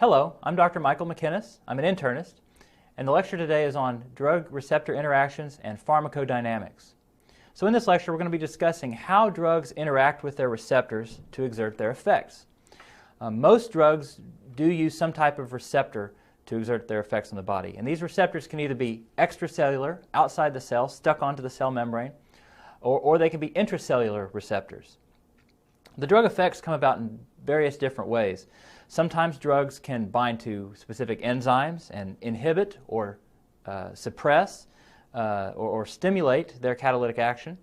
Hello, I'm Dr. Michael McInnes. I'm an internist, and the lecture today is on drug-receptor interactions and pharmacodynamics. So in this lecture, we're going to be discussing how drugs interact with their receptors to exert their effects. Most drugs do use some type of receptor to exert their effects on the body, and these receptors can either be extracellular, outside the cell, stuck onto the cell membrane, or they can be intracellular receptors. The drug effects come about in various different ways. Sometimes drugs can bind to specific enzymes and inhibit or suppress or stimulate their catalytic action.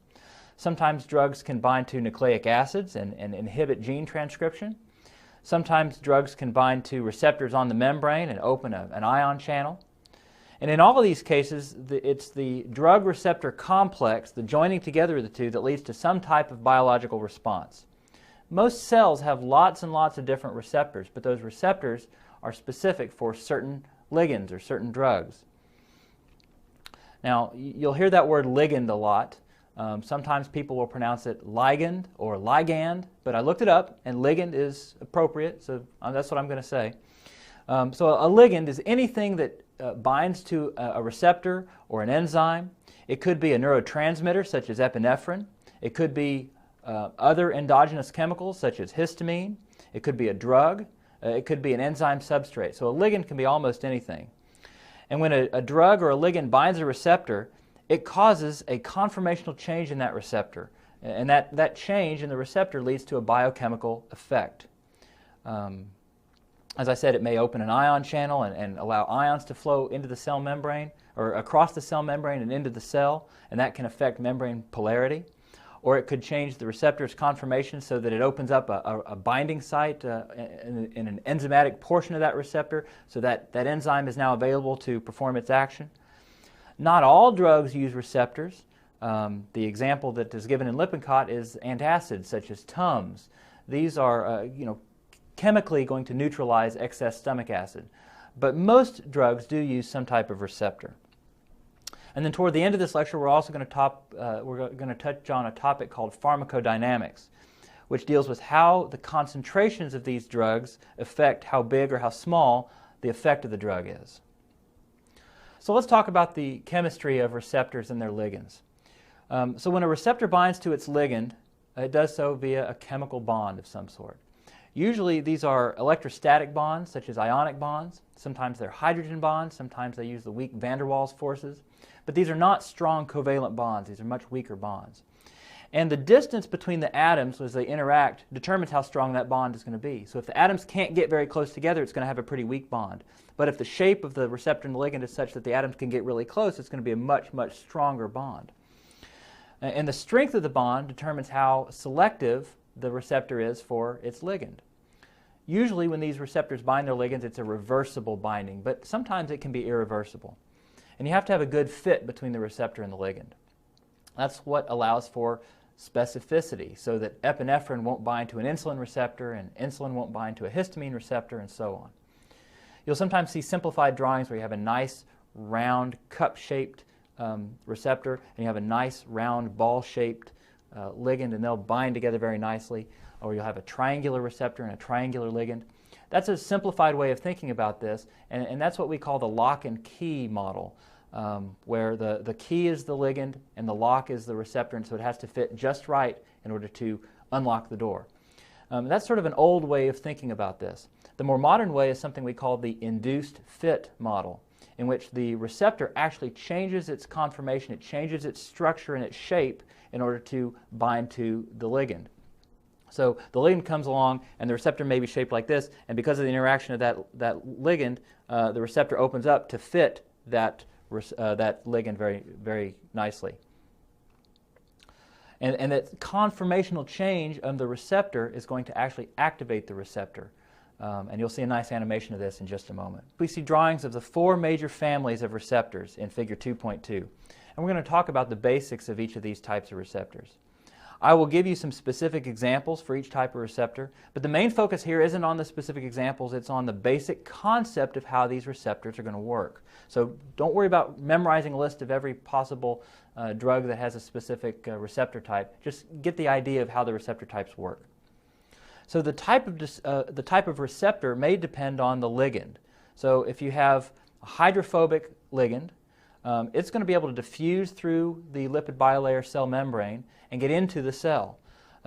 Sometimes drugs can bind to nucleic acids and inhibit gene transcription. Sometimes drugs can bind to receptors on the membrane and open an ion channel. And in all of these cases, it's the drug-receptor complex, the joining together of the two, that leads to some type of biological response. Most cells have lots and lots of different receptors, but those receptors are specific for certain ligands or certain drugs. Now, you'll hear that word ligand a lot. Sometimes people will pronounce it ligand or ligand, but I looked it up, and ligand is appropriate, so that's what I'm going to say. So a ligand is anything that binds to a receptor or an enzyme. It could be a neurotransmitter, such as epinephrine. It could be other endogenous chemicals such as histamine. It could be a drug. It could be an enzyme substrate. So a ligand can be almost anything. And when a drug or a ligand binds a receptor, it causes a conformational change in that receptor. And that change in the receptor leads to a biochemical effect. As I said, it may open an ion channel and allow ions to flow into the cell membrane or across the cell membrane and into the cell, and that can affect membrane polarity. Or it could change the receptor's conformation so that it opens up a binding site in an enzymatic portion of that receptor, so that enzyme is now available to perform its action. Not all drugs use receptors. The example that is given in Lippincott is antacids such as Tums. These are chemically going to neutralize excess stomach acid. But most drugs do use some type of receptor. And then toward the end of this lecture, we're also going to touch on a topic called pharmacodynamics, which deals with how the concentrations of these drugs affect how big or how small the effect of the drug is. So let's talk about the chemistry of receptors and their ligands. So when a receptor binds to its ligand, it does so via a chemical bond of some sort. Usually these are electrostatic bonds, such as ionic bonds. Sometimes they're hydrogen bonds. Sometimes they use the weak van der Waals forces. But these are not strong covalent bonds. These are much weaker bonds. And the distance between the atoms as they interact determines how strong that bond is going to be. So if the atoms can't get very close together, it's going to have a pretty weak bond. But if the shape of the receptor and the ligand is such that the atoms can get really close, it's going to be a much, much stronger bond. And the strength of the bond determines how selective the receptor is for its ligand. Usually when these receptors bind their ligands, it's a reversible binding, but sometimes it can be irreversible. And you have to have a good fit between the receptor and the ligand. That's what allows for specificity, so that epinephrine won't bind to an insulin receptor and insulin won't bind to a histamine receptor, and so on. You'll sometimes see simplified drawings where you have a nice round cup-shaped receptor and you have a nice round ball-shaped ligand, and they'll bind together very nicely. Or you'll have a triangular receptor and a triangular ligand. That's a simplified way of thinking about this, and that's what we call the lock and key model, where the key is the ligand and the lock is the receptor, and so it has to fit just right in order to unlock the door. That's sort of an old way of thinking about this. The more modern way is something we call the induced fit model, in which the receptor actually changes its conformation, it changes its structure and its shape in order to bind to the ligand. So the ligand comes along, and the receptor may be shaped like this, and because of the interaction of that ligand, the receptor opens up to fit that ligand very, very nicely. And that conformational change of the receptor is going to actually activate the receptor. And you'll see a nice animation of this in just a moment. We see drawings of the four major families of receptors in Figure 2.2. And we're going to talk about the basics of each of these types of receptors. I will give you some specific examples for each type of receptor, but the main focus here isn't on the specific examples, it's on the basic concept of how these receptors are going to work. So don't worry about memorizing a list of every possible drug that has a specific receptor type. Just get the idea of how the receptor types work. So the type of receptor may depend on the ligand. So if you have a hydrophobic ligand, it's going to be able to diffuse through the lipid bilayer cell membrane and get into the cell.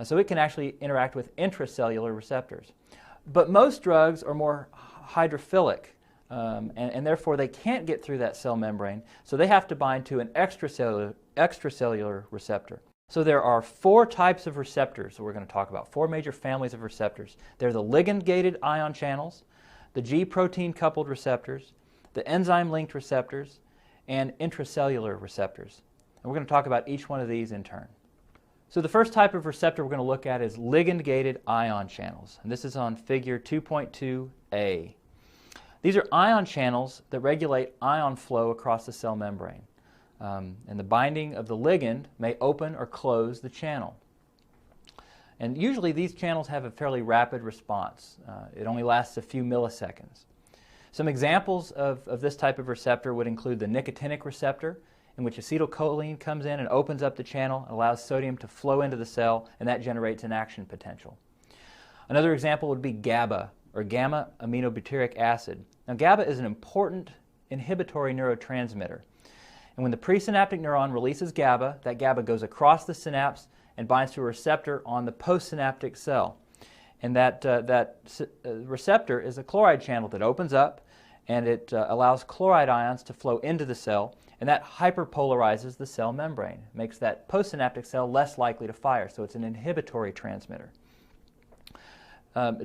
So it can actually interact with intracellular receptors. But most drugs are more hydrophilic, and therefore they can't get through that cell membrane, so they have to bind to an extracellular receptor. So there are 4 types of receptors that we're going to talk about, 4 major families of receptors. They're the ligand-gated ion channels, the G-protein coupled receptors, the enzyme-linked receptors, and intracellular receptors. And we're going to talk about each one of these in turn. So the first type of receptor we're going to look at is ligand-gated ion channels, and this is on figure 2.2a. These are ion channels that regulate ion flow across the cell membrane. And the binding of the ligand may open or close the channel. And usually these channels have a fairly rapid response. It only lasts a few milliseconds. Some examples of this type of receptor would include the nicotinic receptor, in which acetylcholine comes in and opens up the channel and allows sodium to flow into the cell, and that generates an action potential. Another example would be GABA, or gamma-aminobutyric acid. Now GABA is an important inhibitory neurotransmitter. And when the presynaptic neuron releases GABA, that GABA goes across the synapse and binds to a receptor on the postsynaptic cell. And that receptor is a chloride channel that opens up, and it allows chloride ions to flow into the cell, and that hyperpolarizes the cell membrane, makes that postsynaptic cell less likely to fire, so it's an inhibitory transmitter.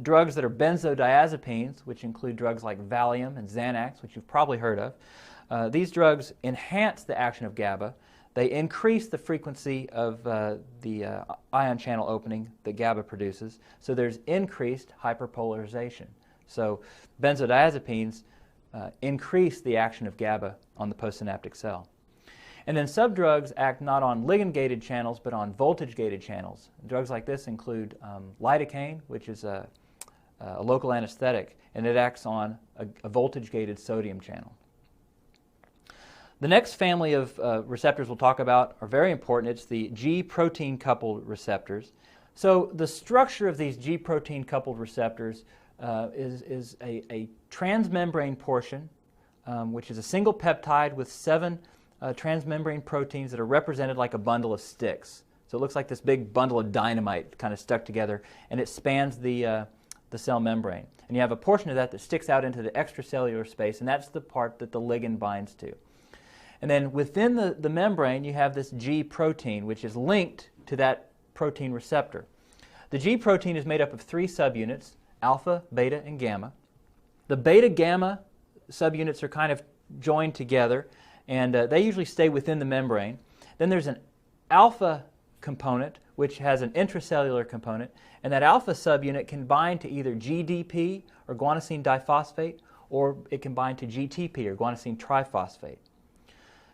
Drugs that are benzodiazepines, which include drugs like Valium and Xanax, which you've probably heard of, these drugs enhance the action of GABA. They increase the frequency of the ion channel opening that GABA produces, so there's increased hyperpolarization. So benzodiazepines increase the action of GABA on the postsynaptic cell. And then subdrugs act not on ligand-gated channels, but on voltage-gated channels. Drugs like this include lidocaine, which is a local anesthetic, and it acts on a voltage-gated sodium channel. The next family of receptors we'll talk about are very important. It's the G-protein coupled receptors. So the structure of these G-protein coupled receptors is a transmembrane portion, which is a single peptide with 7 transmembrane proteins that are represented like a bundle of sticks. So it looks like this big bundle of dynamite kind of stuck together, and it spans the cell membrane. And you have a portion of that sticks out into the extracellular space, and that's the part that the ligand binds to. And then within the membrane, you have this G protein, which is linked to that protein receptor. The G protein is made up of 3 subunits, alpha, beta, and gamma. The beta-gamma subunits are kind of joined together, and they usually stay within the membrane. Then there's an alpha component, which has an intracellular component, and that alpha subunit can bind to either GDP, or guanosine diphosphate, or it can bind to GTP, or guanosine triphosphate.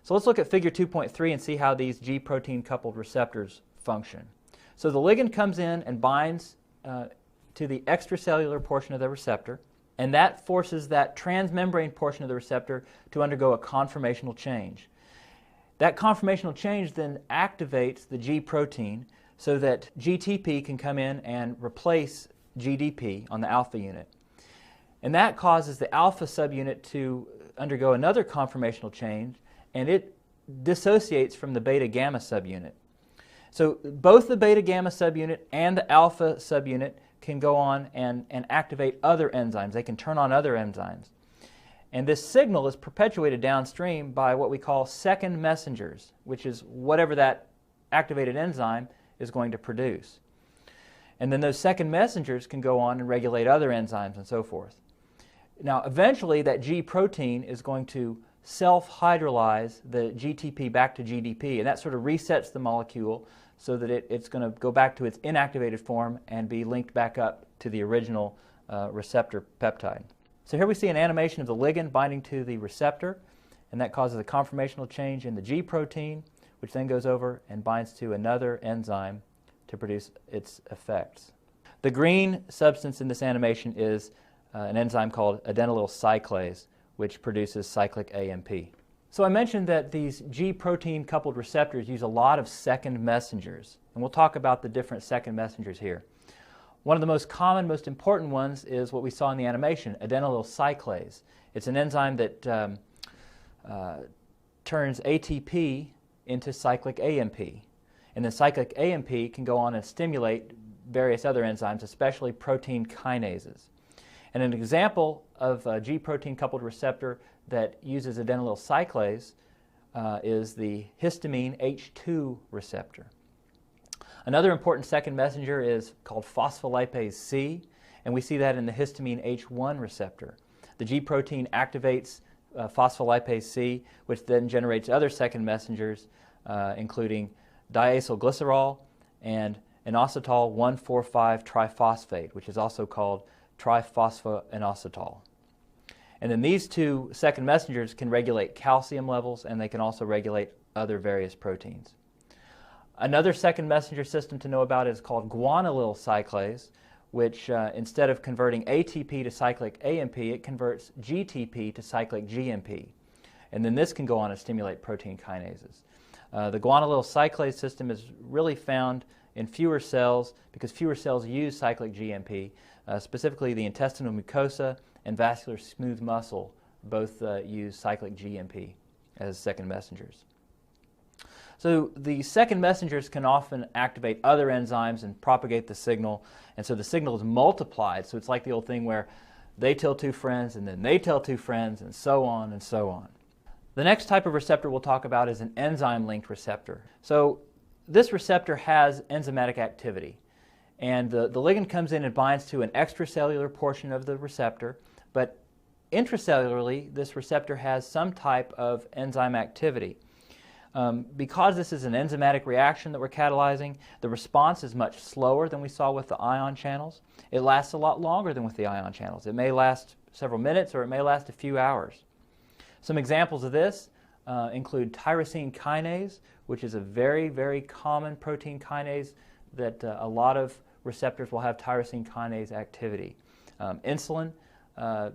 So let's look at figure 2.3 and see how these G-protein coupled receptors function. So the ligand comes in and binds to the extracellular portion of the receptor, and that forces that transmembrane portion of the receptor to undergo a conformational change. That conformational change then activates the G protein so that GTP can come in and replace GDP on the alpha unit. And that causes the alpha subunit to undergo another conformational change, and it dissociates from the beta-gamma subunit. So both the beta-gamma subunit and the alpha subunit can go on and activate other enzymes. They can turn on other enzymes. And this signal is perpetuated downstream by what we call second messengers, which is whatever that activated enzyme is going to produce. And then those second messengers can go on and regulate other enzymes and so forth. Now, eventually, that G protein is going to self-hydrolyze the GTP back to GDP, and that sort of resets the molecule so that it's going to go back to its inactivated form and be linked back up to the original receptor peptide. So here we see an animation of the ligand binding to the receptor, and that causes a conformational change in the G protein, which then goes over and binds to another enzyme to produce its effects. The green substance in this animation is an enzyme called adenylyl cyclase, which produces cyclic AMP. So I mentioned that these G protein coupled receptors use a lot of second messengers, and we'll talk about the different second messengers here. One of the most common, most important ones is what we saw in the animation, adenylyl cyclase. It's an enzyme that turns ATP into cyclic AMP. And then cyclic AMP can go on and stimulate various other enzymes, especially protein kinases. And an example of a G protein coupled receptor that uses adenylyl cyclase is the histamine H2 receptor. Another important second messenger is called phospholipase C, and we see that in the histamine H1 receptor. The G protein activates phospholipase C, which then generates other second messengers, including diacylglycerol and inositol 1,4,5-triphosphate, which is also called triphosphoinositol. And then these two second messengers can regulate calcium levels, and they can also regulate other various proteins. Another second messenger system to know about is called guanylyl cyclase, which instead of converting ATP to cyclic AMP, it converts GTP to cyclic GMP. And then this can go on and stimulate protein kinases. The guanylyl cyclase system is really found in fewer cells because fewer cells use cyclic GMP, specifically the intestinal mucosa and vascular smooth muscle both use cyclic GMP as second messengers. So the second messengers can often activate other enzymes and propagate the signal, and so the signal is multiplied. So it's like the old thing where they tell two friends and then they tell two friends and so on and so on. The next type of receptor we'll talk about is an enzyme-linked receptor. So this receptor has enzymatic activity, and the ligand comes in and binds to an extracellular portion of the receptor, but intracellularly this receptor has some type of enzyme activity. Because this is an enzymatic reaction that we're catalyzing, the response is much slower than we saw with the ion channels. It lasts a lot longer than with the ion channels. It may last several minutes or it may last a few hours. Some examples of this include tyrosine kinase, which is a very, very common protein kinase that a lot of receptors will have tyrosine kinase activity. Insulin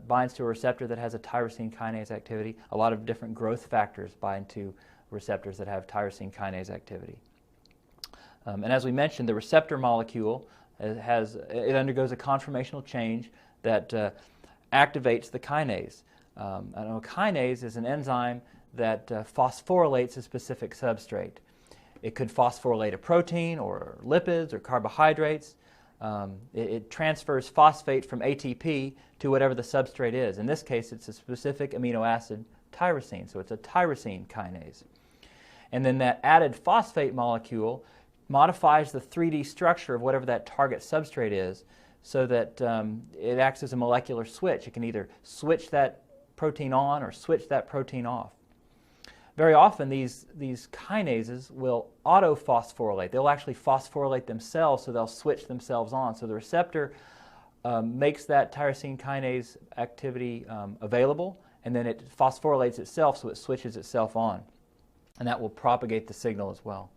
binds to a receptor that has a tyrosine kinase activity. A lot of different growth factors bind to receptors that have tyrosine kinase activity. And as we mentioned, the receptor molecule it undergoes a conformational change that activates the kinase. A kinase is an enzyme that phosphorylates a specific substrate. It could phosphorylate a protein or lipids or carbohydrates. It transfers phosphate from ATP to whatever the substrate is. In this case, it's a specific amino acid, tyrosine, so it's a tyrosine kinase. And then that added phosphate molecule modifies the 3D structure of whatever that target substrate is so that it acts as a molecular switch. It can either switch that protein on or switch that protein off. Very often these kinases will autophosphorylate. They'll actually phosphorylate themselves, so they'll switch themselves on. So the receptor makes that tyrosine kinase activity available, and then it phosphorylates itself, so it switches itself on. And that will propagate the signal as well.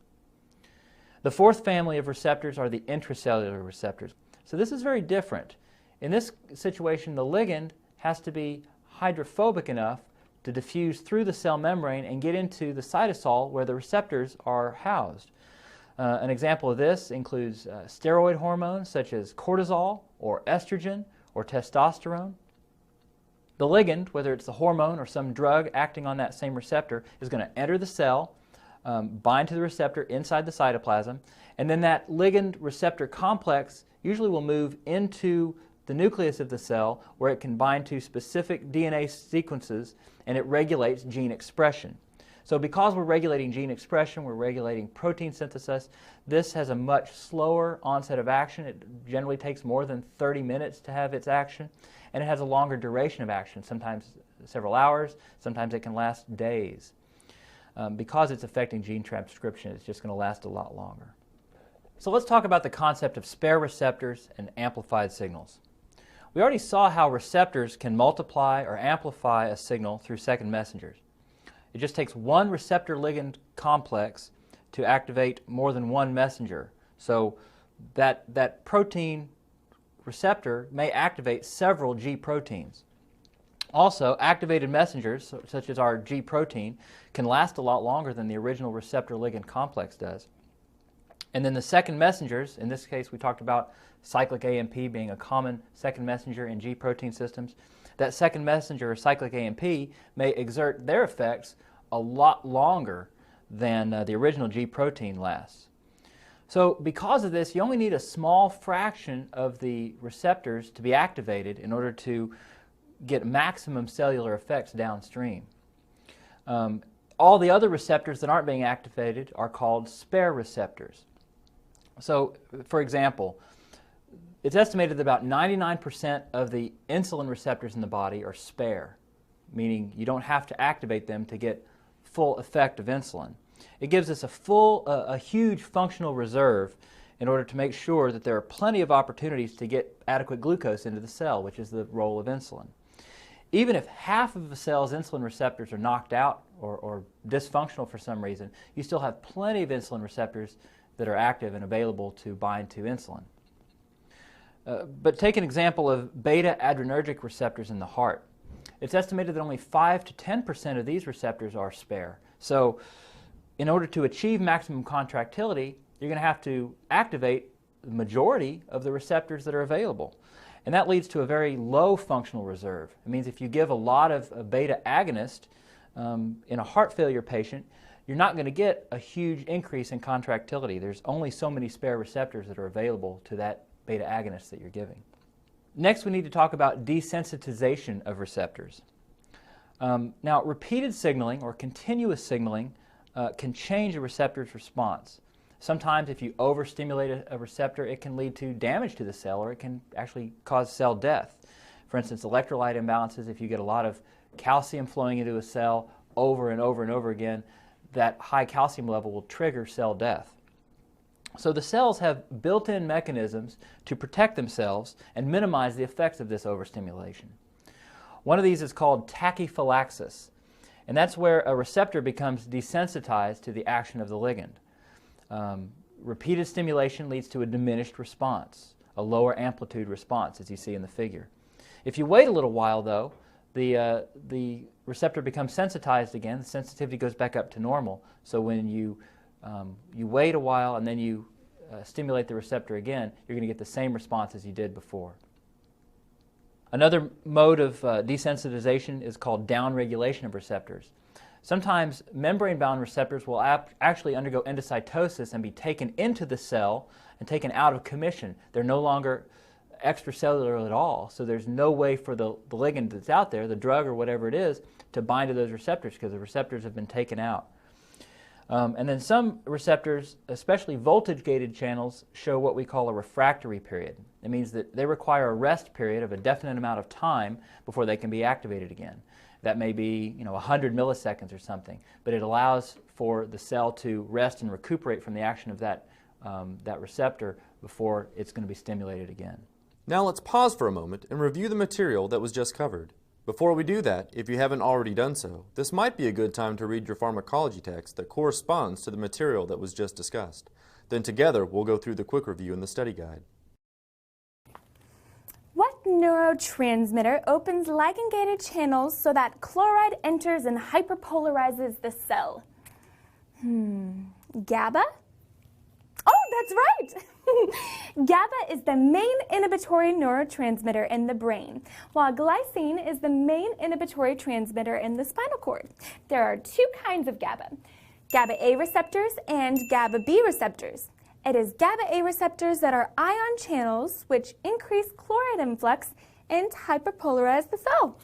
The fourth family of receptors are the intracellular receptors. So this is very different. In this situation, the ligand has to be hydrophobic enough to diffuse through the cell membrane and get into the cytosol where the receptors are housed. An example of this includes steroid hormones such as cortisol or estrogen or testosterone. The ligand, whether it's the hormone or some drug acting on that same receptor, is going to enter the cell, bind to the receptor inside the cytoplasm, and then that ligand receptor complex usually will move into the nucleus of the cell where it can bind to specific DNA sequences and it regulates gene expression. So because we're regulating gene expression, we're regulating protein synthesis, this has a much slower onset of action. It generally takes more than 30 minutes to have its action, and it has a longer duration of action, sometimes several hours, sometimes it can last days. Because it's affecting gene transcription, it's just going to last a lot longer. So let's talk about the concept of spare receptors and amplified signals. We already saw how receptors can multiply or amplify a signal through second messengers. It just takes one receptor-ligand complex to activate more than one messenger. So that protein receptor may activate several G proteins. Also, activated messengers, such as our G protein, can last a lot longer than the original receptor-ligand complex does. And then the second messengers, in this case we talked about cyclic AMP being a common second messenger in G protein systems. That second messenger, cyclic AMP, may exert their effects a lot longer than the original G protein lasts. So because of this, you only need a small fraction of the receptors to be activated in order to get maximum cellular effects downstream. All the other receptors that aren't being activated are called spare receptors. So, for example, it's estimated that about 99% of the insulin receptors in the body are spare, meaning you don't have to activate them to get full effect of insulin. It gives us a huge functional reserve in order to make sure that there are plenty of opportunities to get adequate glucose into the cell, which is the role of insulin. Even if half of the cell's insulin receptors are knocked out or dysfunctional for some reason, you still have plenty of insulin receptors that are active and available to bind to insulin. But take an example of beta adrenergic receptors in the heart. It's estimated that only 5 to 10% of these receptors are spare. So in order to achieve maximum contractility, you're going to have to activate the majority of the receptors that are available. And that leads to a very low functional reserve. It means if you give a lot of a beta agonist in a heart failure patient, you're not going to get a huge increase in contractility. There's only so many spare receptors that are available to that beta agonist that you're giving. Next, we need to talk about desensitization of receptors. Now, repeated signaling or continuous signaling can change a receptor's response. Sometimes if you overstimulate a receptor, it can lead to damage to the cell, or it can actually cause cell death. For instance, electrolyte imbalances, if you get a lot of calcium flowing into a cell over and over and over again, that high calcium level will trigger cell death. So the cells have built-in mechanisms to protect themselves and minimize the effects of this overstimulation. One of these is called tachyphylaxis, and that's where a receptor becomes desensitized to the action of the ligand. Repeated stimulation leads to a diminished response, a lower amplitude response, as you see in the figure. If you wait a little while, though, the receptor becomes sensitized again. The sensitivity goes back up to normal. So when you wait a while and then you stimulate the receptor again, you're going to get the same response as you did before. Another mode of desensitization is called downregulation of receptors. Sometimes membrane-bound receptors will actually undergo endocytosis and be taken into the cell and taken out of commission. They're no longer extracellular at all, so there's no way for the ligand that's out there, the drug or whatever it is, to bind to those receptors because the receptors have been taken out. And then some receptors, especially voltage-gated channels, show what we call a refractory period. It means that they require a rest period of a definite amount of time before they can be activated again. That may be 100 milliseconds or something, but it allows for the cell to rest and recuperate from the action of that receptor before it's going to be stimulated again. Now let's pause for a moment and review the material that was just covered. Before we do that, if you haven't already done so, this might be a good time to read your pharmacology text that corresponds to the material that was just discussed. Then together we'll go through the quick review in the study guide. What neurotransmitter opens ligand-gated channels so that chloride enters and hyperpolarizes the cell? GABA? Oh, that's right! GABA is the main inhibitory neurotransmitter in the brain, while glycine is the main inhibitory transmitter in the spinal cord. There are two kinds of GABA, GABA A receptors and GABA B receptors. It is GABA A receptors that are ion channels which increase chloride influx and hyperpolarize the cell.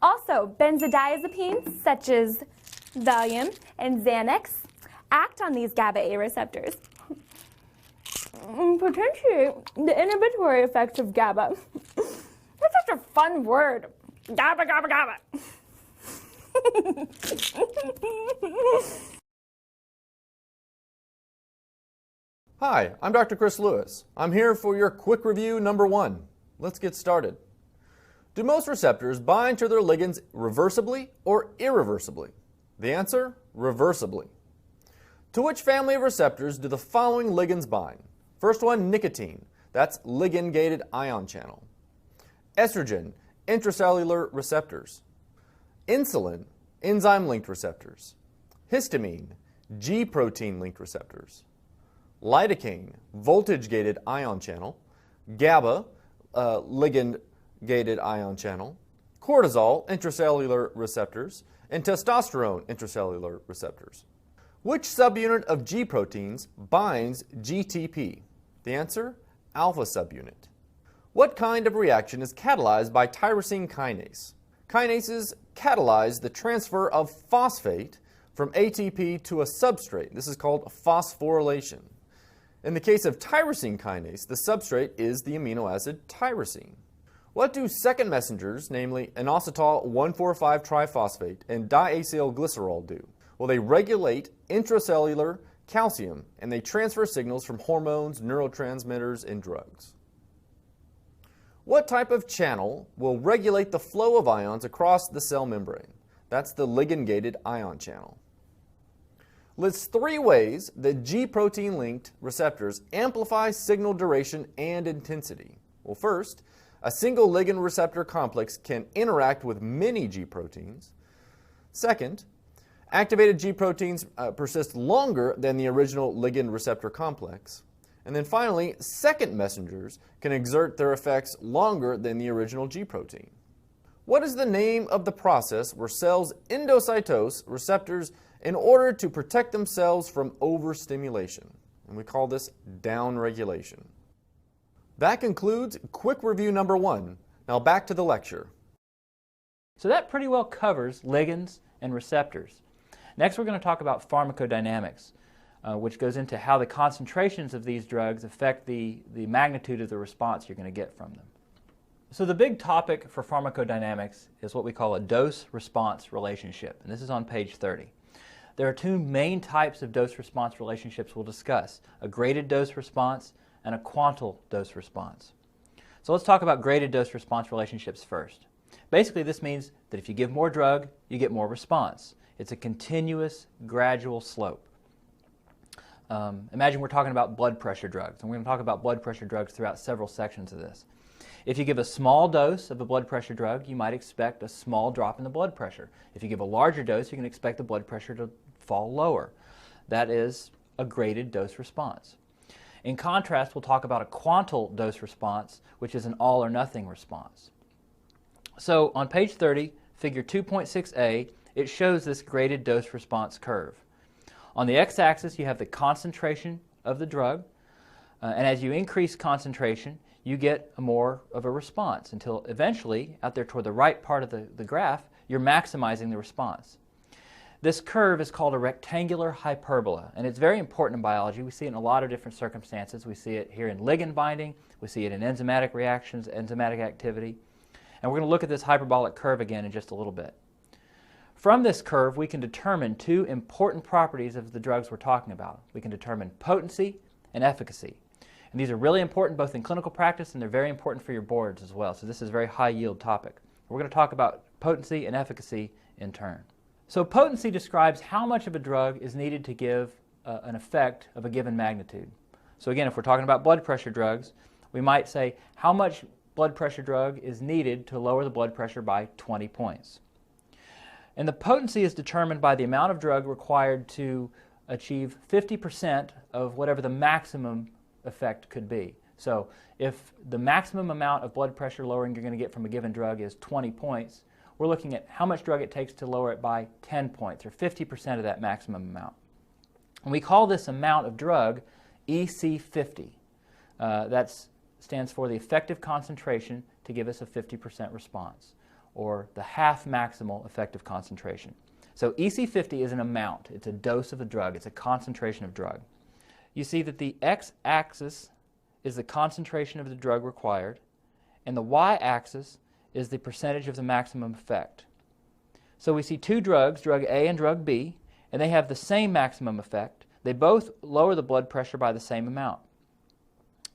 Also, benzodiazepines such as Valium and Xanax act on these GABA A receptors and potentiate the inhibitory effects of GABA. That's such a fun word. GABA, GABA, GABA. Hi, I'm Dr. Chris Lewis. I'm here for your quick review number 1. Let's get started. Do most receptors bind to their ligands reversibly or irreversibly? The answer, reversibly. To which family of receptors do the following ligands bind? First one, nicotine. That's ligand-gated ion channel. Estrogen, intracellular receptors. Insulin, enzyme-linked receptors. Histamine, G-protein-linked receptors. lidocaine, voltage-gated ion channel, GABA, ligand-gated ion channel, cortisol, intracellular receptors, and testosterone, intracellular receptors. Which subunit of G proteins binds GTP? The answer, alpha subunit. What kind of reaction is catalyzed by tyrosine kinase? Kinases catalyze the transfer of phosphate from ATP to a substrate. This is called phosphorylation. In the case of tyrosine kinase, the substrate is the amino acid tyrosine. What do second messengers, namely inositol 1,4,5-triphosphate and diacylglycerol, do? Well, they regulate intracellular calcium, and they transfer signals from hormones, neurotransmitters, and drugs. What type of channel will regulate the flow of ions across the cell membrane? That's the ligand-gated ion channel. List 3 ways that G protein-linked receptors amplify signal duration and intensity. Well, first, a single ligand receptor complex can interact with many G proteins. Second, activated G proteins persist longer than the original ligand receptor complex. And then finally, second messengers can exert their effects longer than the original G protein. What is the name of the process where cells endocytose receptors in order to protect themselves from overstimulation? And we call this downregulation. That concludes quick review number 1. Now back to the lecture. So that pretty well covers ligands and receptors. Next, we're going to talk about pharmacodynamics, which goes into how the concentrations of these drugs affect the magnitude of the response you're going to get from them. So the big topic for pharmacodynamics is what we call a dose-response relationship, and this is on page 30. There are 2 main types of dose-response relationships we'll discuss, a graded dose response and a quantal dose response. So let's talk about graded dose response relationships first. Basically, this means that if you give more drug, you get more response. It's a continuous, gradual slope. Imagine we're talking about blood pressure drugs, and we're going to talk about blood pressure drugs throughout several sections of this. If you give a small dose of a blood pressure drug, you might expect a small drop in the blood pressure. If you give a larger dose, you can expect the blood pressure to fall lower. That is a graded dose response. In contrast, we'll talk about a quantal dose response, which is an all or nothing response. So on page 30, figure 2.6a, it shows this graded dose response curve. On the x-axis, you have the concentration of the drug, and as you increase concentration, you get more of a response until eventually, out there toward the right part of the graph, you're maximizing the response. This curve is called a rectangular hyperbola, and it's very important in biology. We see it in a lot of different circumstances. We see it here in ligand binding, we see it in enzymatic reactions, enzymatic activity, and we're going to look at this hyperbolic curve again in just a little bit. From this curve, we can determine 2 important properties of the drugs we're talking about. We can determine potency and efficacy. And these are really important both in clinical practice, and they're very important for your boards as well. So this is a very high yield topic. We're going to talk about potency and efficacy in turn. So potency describes how much of a drug is needed to give an effect of a given magnitude. So again, if we're talking about blood pressure drugs, we might say how much blood pressure drug is needed to lower the blood pressure by 20 points. And the potency is determined by the amount of drug required to achieve 50% of whatever the maximum effect could be. So if the maximum amount of blood pressure lowering you're going to get from a given drug is 20 points, we're looking at how much drug it takes to lower it by 10 points, or 50% of that maximum amount. And we call this amount of drug EC50. That stands for the effective concentration to give us a 50% response, or the half maximal effective concentration. So EC50 is an amount. It's a dose of a drug. It's a concentration of drug. You see that the x-axis is the concentration of the drug required, and the y-axis is the percentage of the maximum effect. So we see 2 drugs, drug A and drug B, and they have the same maximum effect. They both lower the blood pressure by the same amount.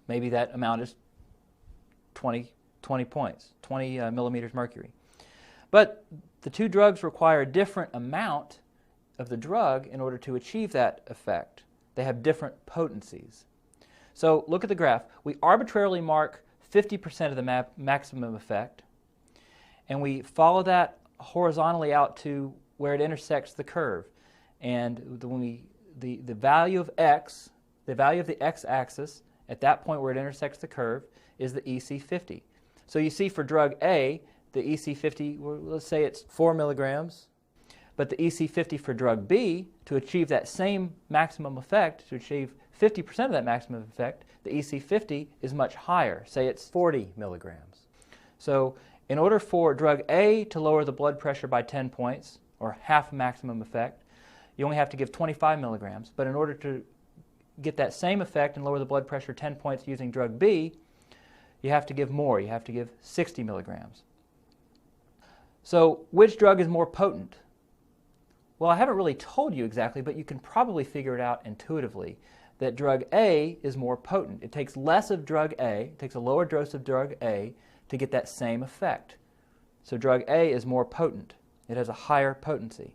Maybe that amount is 20 points, 20 millimeters mercury. But the 2 drugs require a different amount of the drug in order to achieve that effect. They have different potencies. So look at the graph. We arbitrarily mark 50% of the maximum effect, and we follow that horizontally out to where it intersects the curve. And the value of x the value of the x-axis at that point where it intersects the curve is the EC50. So you see for drug A, the EC50, well, let's say it's 4 milligrams, but the EC50 for drug B, to achieve that same maximum effect, to achieve 50% of that maximum effect, the EC50 is much higher. Say it's 40 milligrams. So in order for drug A to lower the blood pressure by 10 points, or half maximum effect, you only have to give 25 milligrams. But in order to get that same effect and lower the blood pressure 10 points using drug B, you have to give more. You have to give 60 milligrams. So which drug is more potent? Well, I haven't really told you exactly, but you can probably figure it out intuitively that drug A is more potent. It takes less of drug A, it takes a lower dose of drug A to get that same effect. So drug A is more potent. It has a higher potency.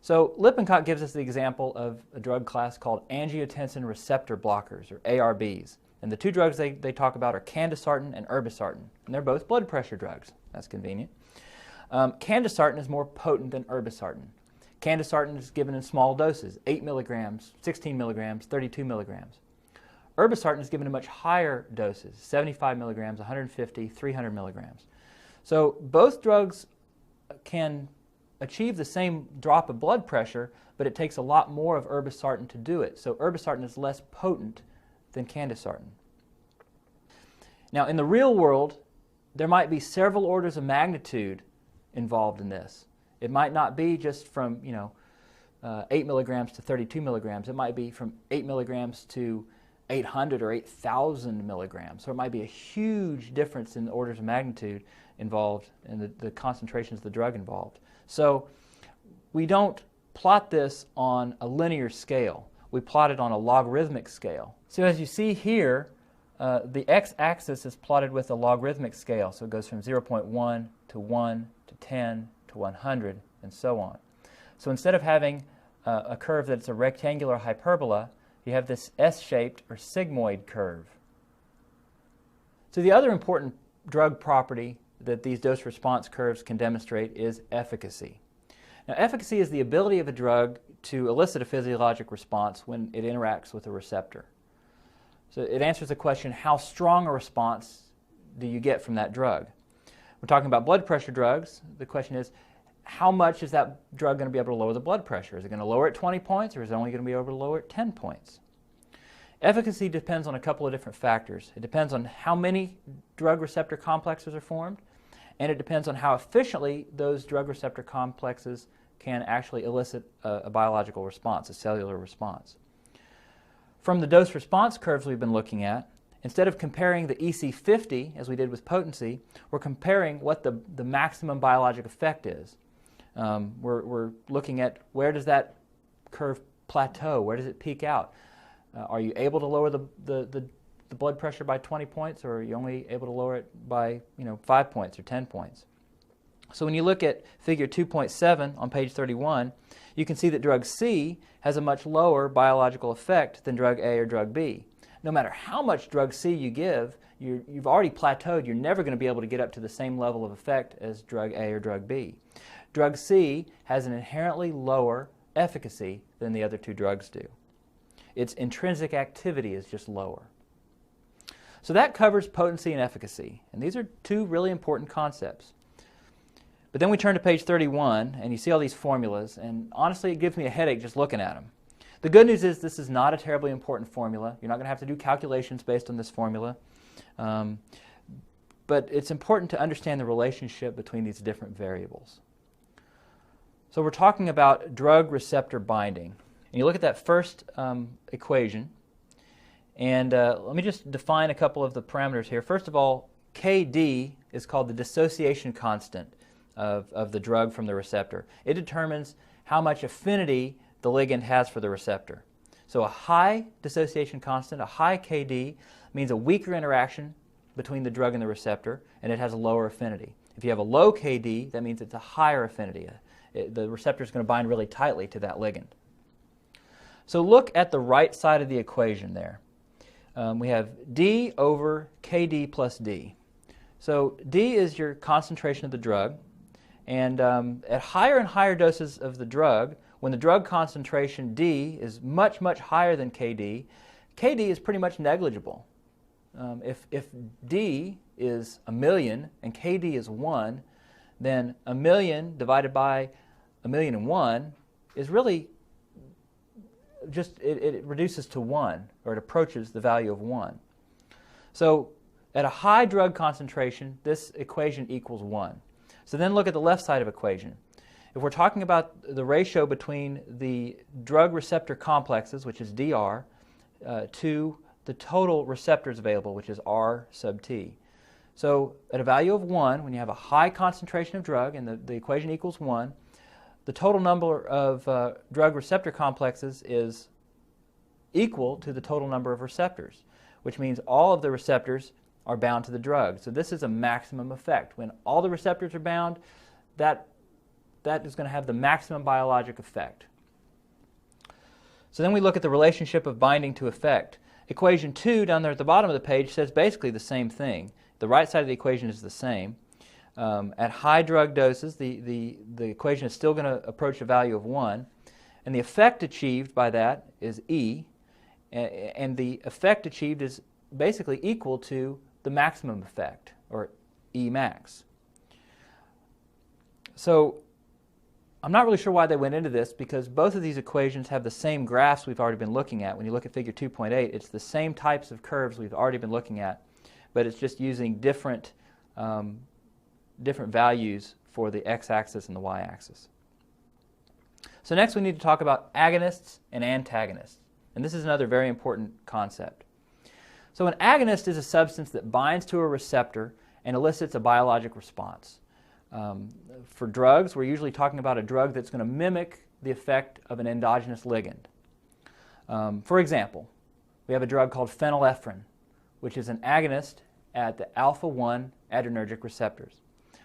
So Lippincott gives us the example of a drug class called angiotensin receptor blockers, or ARBs. And the two drugs they talk about are candesartan and irbesartan. And they're both blood pressure drugs. That's convenient. Candesartan is more potent than irbesartan. Candesartan is given in small doses, 8 milligrams, 16 milligrams, 32 milligrams. Irbesartan is given in much higher doses, 75 milligrams, 150, 300 milligrams. So both drugs can achieve the same drop of blood pressure, but it takes a lot more of irbesartan to do it. So irbesartan is less potent than candesartan. Now, in the real world, there might be several orders of magnitude involved in this. It might not be just from 8 milligrams to 32 milligrams. It might be from 8 milligrams to 800 or 8,000 milligrams. So it might be a huge difference in the orders of magnitude involved and the concentrations of the drug involved. So we don't plot this on a linear scale. We plot it on a logarithmic scale. So as you see here, the x-axis is plotted with a logarithmic scale. So it goes from 0.1 to 1 to 10 to 100 and so on. So instead of having a curve that's a rectangular hyperbola, you have this S-shaped or sigmoid curve. So the other important drug property that these dose-response curves can demonstrate is efficacy. Now, efficacy is the ability of a drug to elicit a physiologic response when it interacts with a receptor. So it answers the question, how strong a response do you get from that drug? We're talking about blood pressure drugs. The question is, how much is that drug going to be able to lower the blood pressure? Is it going to lower it 20 points, or is it only going to be able to lower it 10 points? Efficacy depends on a couple of different factors. It depends on how many drug receptor complexes are formed, and it depends on how efficiently those drug receptor complexes can actually elicit a biological response, a cellular response. From the dose-response curves we've been looking at, instead of comparing the EC50, as we did with potency, we're comparing what the maximum biologic effect is. We're looking at where does that curve plateau, where does it peak out? Are you able to lower the blood pressure by 20 points, or are you only able to lower it by 5 points or 10 points? So when you look at figure 2.7 on page 31, you can see that drug C has a much lower biological effect than drug A or drug B. No matter how much drug C you give, you've already plateaued. You're never going to be able to get up to the same level of effect as drug A or drug B. Drug C has an inherently lower efficacy than the other two drugs do. Its intrinsic activity is just lower. So that covers potency and efficacy, and these are two really important concepts. But then we turn to page 31, and you see all these formulas, and honestly, it gives me a headache just looking at them. The good news is this is not a terribly important formula. You're not going to have to do calculations based on this formula. But it's important to understand the relationship between these different variables. So we're talking about drug-receptor binding. And you look at that first equation, and let me just define a couple of the parameters here. First of all, Kd is called the dissociation constant of the drug from the receptor. It determines how much affinity the ligand has for the receptor. So a high dissociation constant, a high Kd, means a weaker interaction between the drug and the receptor, and it has a lower affinity. If you have a low Kd, that means it's a higher affinity. The receptor is going to bind really tightly to that ligand. So look at the right side of the equation there. We have D over Kd plus D. So D is your concentration of the drug, And at higher and higher doses of the drug, when the drug concentration D is much, much higher than KD, KD is pretty much negligible. If D is 1,000,000 and KD is 1, then 1,000,000 divided by 1,000,001 is really just, it reduces to 1, or it approaches the value of 1. So at a high drug concentration, this equation equals 1. So then look at the left side of equation. If we're talking about the ratio between the drug receptor complexes, which is DR, to the total receptors available, which is R sub T. So at a value of 1, when you have a high concentration of drug and the equation equals 1, the total number of drug receptor complexes is equal to the total number of receptors, which means all of the receptors are bound to the drug. So this is a maximum effect. When all the receptors are bound, that is going to have the maximum biologic effect. So then we look at the relationship of binding to effect. Equation 2 down there at the bottom of the page says basically the same thing. The right side of the equation is the same. At high drug doses, the equation is still going to approach a value of 1. And the effect achieved by that is E. And the effect achieved is basically equal to the maximum effect, or E max. So I'm not really sure why they went into this, because both of these equations have the same graphs we've already been looking at. When you look at figure 2.8, it's the same types of curves we've already been looking at, but it's just using different values for the x-axis and the y-axis. So next we need to talk about agonists and antagonists. And this is another very important concept. So an agonist is a substance that binds to a receptor and elicits a biologic response. For drugs, we're usually talking about a drug that's going to mimic the effect of an endogenous ligand. For example, we have a drug called phenylephrine, which is an agonist at the alpha-1 adrenergic receptors.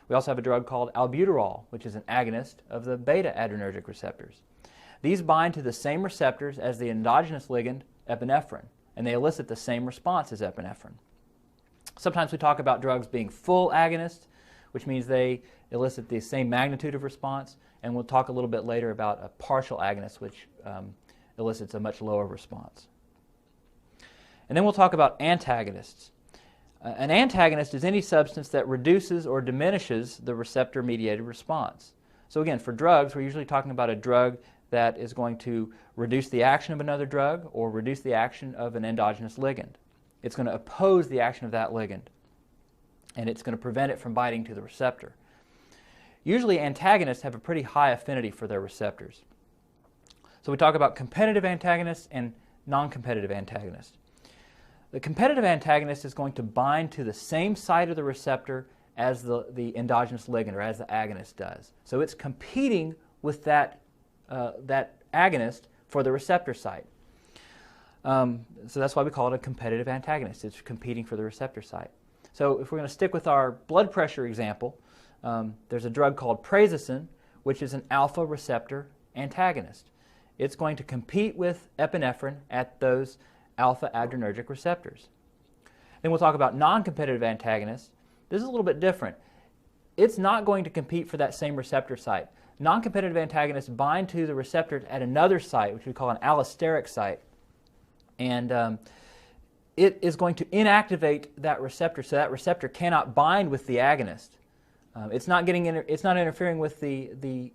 We also have a drug called albuterol, which is an agonist of the beta adrenergic receptors. These bind to the same receptors as the endogenous ligand epinephrine, and they elicit the same response as epinephrine. Sometimes we talk about drugs being full agonists, which means they elicit the same magnitude of response, and we'll talk a little bit later about a partial agonist, which elicits a much lower response. And then we'll talk about antagonists. An antagonist is any substance that reduces or diminishes the receptor-mediated response. So again, for drugs, we're usually talking about a drug that is going to reduce the action of another drug or reduce the action of an endogenous ligand. It's going to oppose the action of that ligand, and it's going to prevent it from binding to the receptor. Usually antagonists have a pretty high affinity for their receptors. So we talk about competitive antagonists and non-competitive antagonists. The competitive antagonist is going to bind to the same site of the receptor as the endogenous ligand, or as the agonist does. So it's competing with that agonist for the receptor site. So that's why we call it a competitive antagonist. It's competing for the receptor site. So if we're going to stick with our blood pressure example, there's a drug called prazosin, which is an alpha receptor antagonist. It's going to compete with epinephrine at those alpha adrenergic receptors. Then we'll talk about non-competitive antagonists. This is a little bit different. It's not going to compete for that same receptor site. Non-competitive antagonists bind to the receptor at another site, which we call an allosteric site, and it is going to inactivate that receptor, so that receptor cannot bind with the agonist. It's not interfering with the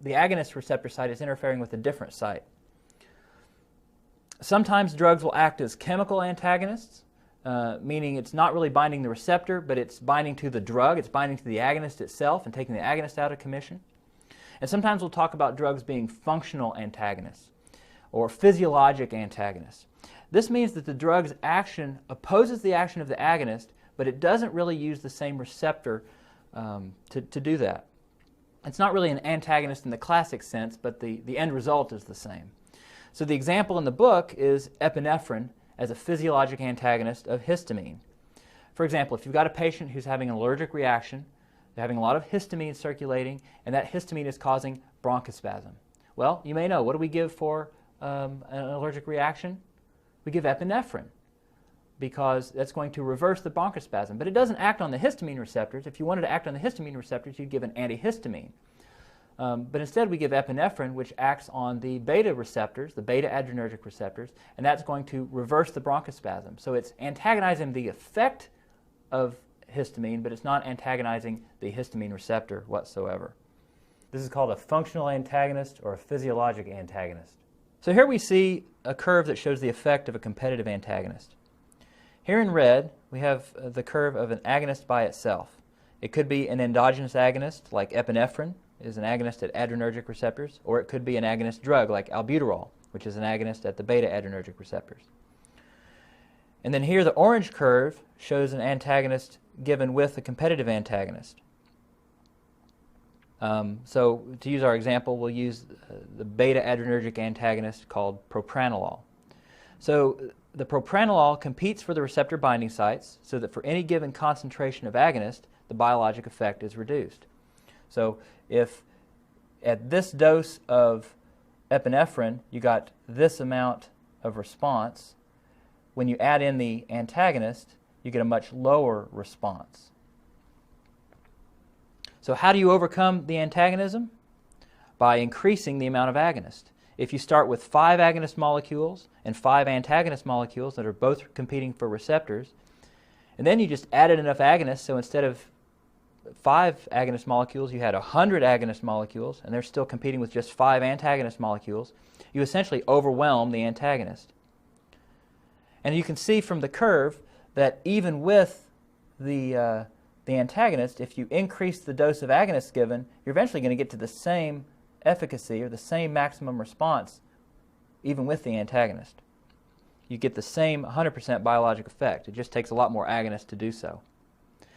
agonist receptor site. It's interfering with a different site. Sometimes drugs will act as chemical antagonists, meaning it's not really binding the receptor, but it's binding to the drug. It's binding to the agonist itself and taking the agonist out of commission. And sometimes we'll talk about drugs being functional antagonists or physiologic antagonists. This means that the drug's action opposes the action of the agonist, but it doesn't really use the same receptor to do that. It's not really an antagonist in the classic sense, but the end result is the same. So the example in the book is epinephrine as a physiologic antagonist of histamine. For example, if you've got a patient who's having an allergic reaction, they're having a lot of histamine circulating, and that histamine is causing bronchospasm. Well, you may know, what do we give for an allergic reaction? We give epinephrine. because that's going to reverse the bronchospasm. But it doesn't act on the histamine receptors. If you wanted to act on the histamine receptors, you'd give an antihistamine. But instead we give epinephrine, which acts on the beta receptors, the beta adrenergic receptors, and that's going to reverse the bronchospasm. So it's antagonizing the effect of histamine, but it's not antagonizing the histamine receptor whatsoever. This is called a functional antagonist or a physiologic antagonist. So here we see a curve that shows the effect of a competitive antagonist. Here in red, we have the curve of an agonist by itself. It could be an endogenous agonist, like epinephrine is an agonist at adrenergic receptors, or it could be an agonist drug, like albuterol, which is an agonist at the beta adrenergic receptors. And then here the orange curve shows an antagonist given with a competitive antagonist. So to use our example, we'll use the beta adrenergic antagonist called propranolol. So the propranolol competes for the receptor binding sites so that for any given concentration of agonist, the biologic effect is reduced. So if at this dose of epinephrine you got this amount of response, when you add in the antagonist, you get a much lower response. So how do you overcome the antagonism? By increasing the amount of agonist. If you start with 5 agonist molecules and 5 antagonist molecules that are both competing for receptors, and then you just added enough agonists, so instead of 5 agonist molecules, you had 100 agonist molecules, and they're still competing with just 5 antagonist molecules, you essentially overwhelm the antagonist. And you can see from the curve that even with the antagonist, if you increase the dose of agonist given, you're eventually going to get to the same efficacy or the same maximum response even with the antagonist. You get the same 100% biologic effect. It just takes a lot more agonist to do so.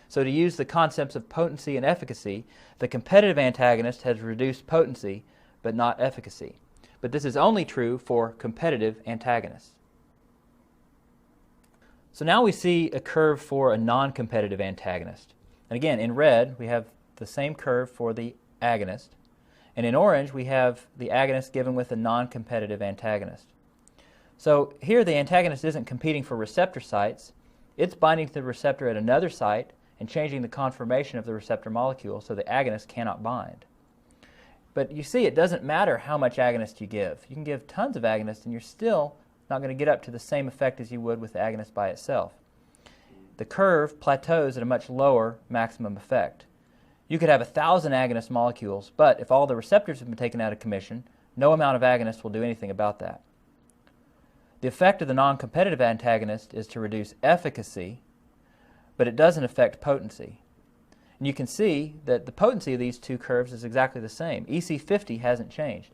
So to use the concepts of potency and efficacy, the competitive antagonist has reduced potency but not efficacy. But this is only true for competitive antagonists. So now we see a curve for a non-competitive antagonist. And again, in red, we have the same curve for the agonist. And in orange, we have the agonist given with a non-competitive antagonist. So here the antagonist isn't competing for receptor sites. It's binding to the receptor at another site and changing the conformation of the receptor molecule so the agonist cannot bind. But you see, it doesn't matter how much agonist you give. You can give tons of agonist and you're still not going to get up to the same effect as you would with the agonist by itself. The curve plateaus at a much lower maximum effect. You could have 1,000 agonist molecules, but if all the receptors have been taken out of commission, no amount of agonist will do anything about that. The effect of the non-competitive antagonist is to reduce efficacy, but it doesn't affect potency. And you can see that the potency of these two curves is exactly the same. EC50 hasn't changed.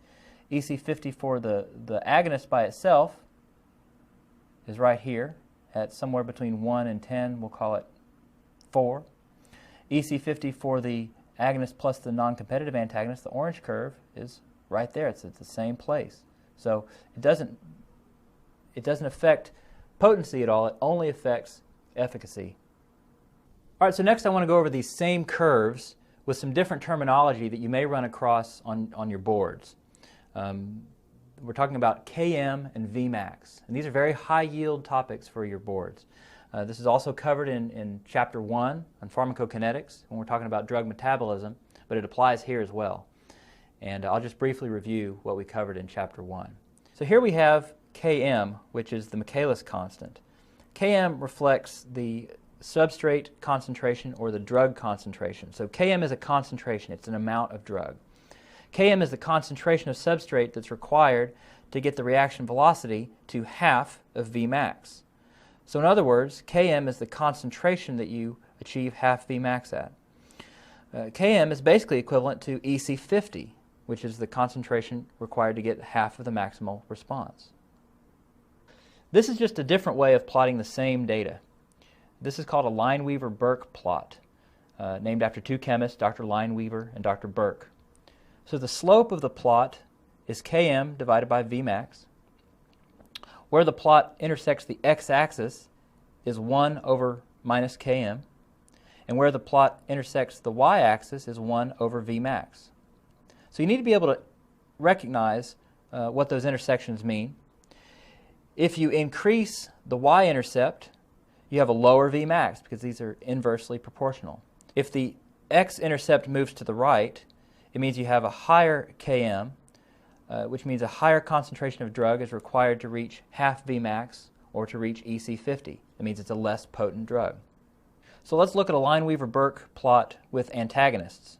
EC50 for the agonist by itself is right here at somewhere between 1 and 10, we'll call it 4. EC50 for the agonist plus the non-competitive antagonist, the orange curve, is right there. It's at the same place. So it doesn't affect potency at all. It only affects efficacy. All right, so next I want to go over these same curves with some different terminology that you may run across on your boards. We're talking about Km and Vmax, and these are very high-yield topics for your boards. This is also covered in Chapter 1 on pharmacokinetics when we're talking about drug metabolism, but it applies here as well. And I'll just briefly review what we covered in Chapter 1. So here we have Km, which is the Michaelis constant. Km reflects the substrate concentration or the drug concentration. So Km is a concentration, it's an amount of drug. Km is the concentration of substrate that's required to get the reaction velocity to half of Vmax. So in other words, Km is the concentration that you achieve half Vmax at. Km is basically equivalent to EC50, which is the concentration required to get half of the maximal response. This is just a different way of plotting the same data. This is called a Lineweaver-Burke plot, named after two chemists, Dr. Lineweaver and Dr. Burke. So the slope of the plot is Km divided by Vmax. Where the plot intersects the x-axis is 1 over minus Km. And where the plot intersects the y-axis is 1 over Vmax. So you need to be able to recognize what those intersections mean. If you increase the y-intercept you have a lower Vmax because these are inversely proportional. If the x-intercept moves to the right, it means you have a higher Km, which means a higher concentration of drug is required to reach half Vmax or to reach EC50. It means it's a less potent drug. So let's look at a Lineweaver-Burke plot with antagonists.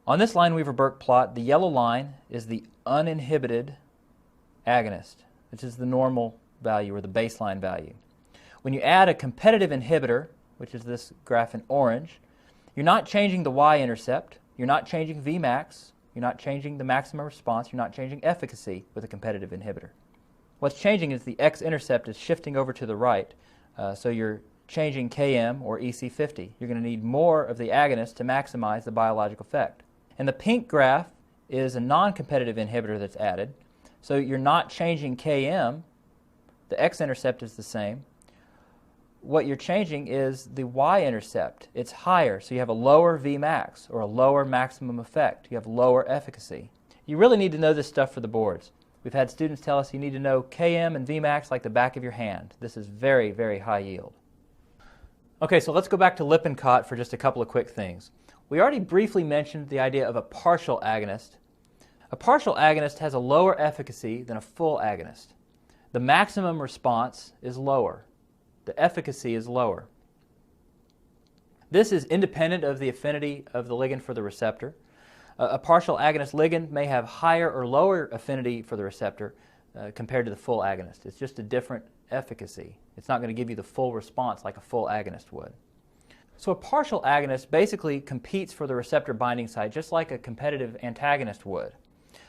On this Lineweaver-Burke plot, the yellow line is the uninhibited agonist, which is the normal value or the baseline value. When you add a competitive inhibitor, which is this graph in orange, you're not changing the y-intercept, you're not changing Vmax, you're not changing the maximum response, you're not changing efficacy with a competitive inhibitor. What's changing is the x-intercept is shifting over to the right, so you're changing Km or EC50. You're going to need more of the agonist to maximize the biological effect. And the pink graph is a non-competitive inhibitor that's added, so you're not changing Km, the x-intercept is the same. What you're changing is the y-intercept. It's higher, so you have a lower Vmax or a lower maximum effect. You have lower efficacy. You really need to know this stuff for the boards. We've had students tell us you need to know Km and Vmax like the back of your hand. This is very, very high yield. Okay, so let's go back to Lippincott for just a couple of quick things. We already briefly mentioned the idea of a partial agonist. A partial agonist has a lower efficacy than a full agonist. The maximum response is lower. The efficacy is lower. This is independent of the affinity of the ligand for the receptor. A partial agonist ligand may have higher or lower affinity for the receptor compared to the full agonist. It's just a different efficacy. It's not going to give you the full response like a full agonist would. So a partial agonist basically competes for the receptor binding site just like a competitive antagonist would.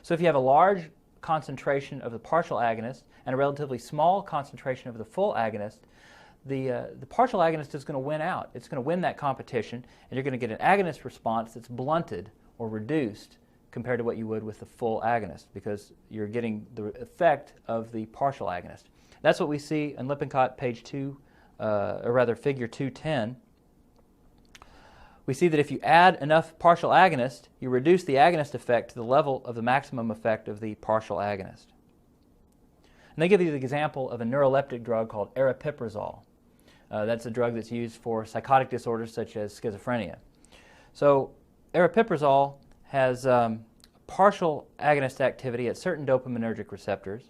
So if you have a large concentration of the partial agonist and a relatively small concentration of the full agonist, the partial agonist is going to win out. It's going to win that competition, and you're going to get an agonist response that's blunted or reduced compared to what you would with the full agonist because you're getting the effect of the partial agonist. That's what we see in Lippincott, page 2, or rather figure 210. We see that if you add enough partial agonist, you reduce the agonist effect to the level of the maximum effect of the partial agonist. And they give you the example of a neuroleptic drug called aripiprazole. That's a drug that's used for psychotic disorders such as schizophrenia. So aripiprazole has partial agonist activity at certain dopaminergic receptors.